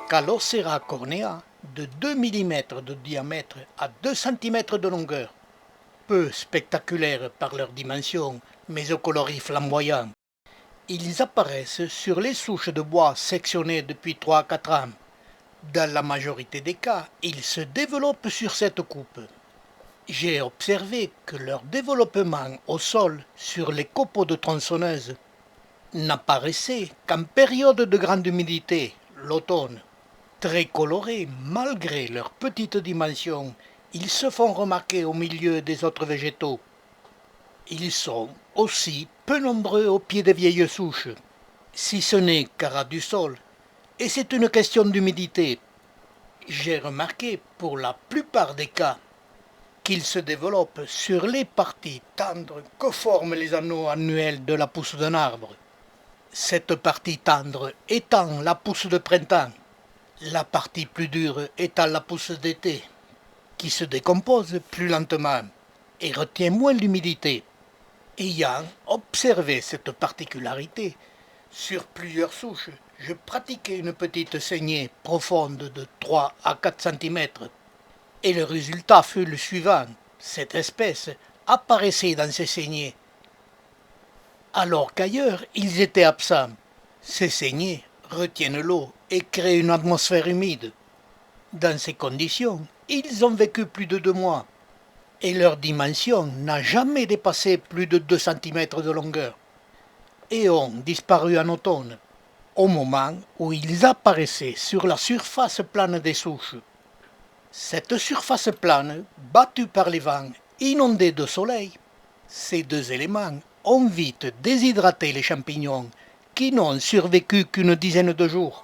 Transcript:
Calocera cornea de 2 mm de diamètre à 2 cm de longueur, peu spectaculaires par leur dimension mais au coloris flamboyant. Ils apparaissent sur les souches de bois sectionnées depuis 3 à 4 ans. Dans la majorité des cas, ils se développent sur cette coupe. J'ai observé que leur développement au sol sur les copeaux de tronçonneuses n'apparaissait qu'en période de grande humidité, l'automne. Très colorés malgré leur petite dimension, ils se font remarquer au milieu des autres végétaux. Ils sont aussi peu nombreux au pied des vieilles souches, si ce n'est qu'à ras du sol, et c'est une question d'humidité. J'ai remarqué pour la plupart des cas qu'ils se développent sur les parties tendres que forment les anneaux annuels de la pousse d'un arbre. Cette partie tendre étant la pousse de printemps, la partie plus dure étant la pousse d'été, qui se décompose plus lentement et retient moins l'humidité. Ayant observé cette particularité, sur plusieurs souches, je pratiquais une petite saignée profonde de 3 à 4 cm. Et le résultat fut le suivant. Cette espèce apparaissait dans ces saignées, alors qu'ailleurs ils étaient absents. Ces saignées retiennent l'eau et créent une atmosphère humide. Dans ces conditions, ils ont vécu plus de 2 mois et leur dimension n'a jamais dépassé plus de 2 cm de longueur et ont disparu en automne, au moment où ils apparaissaient sur la surface plane des souches. Cette surface plane, battue par les vents, inondée de soleil, ces deux éléments ont vite déshydraté les champignons qui n'ont survécu qu'une dizaine de jours.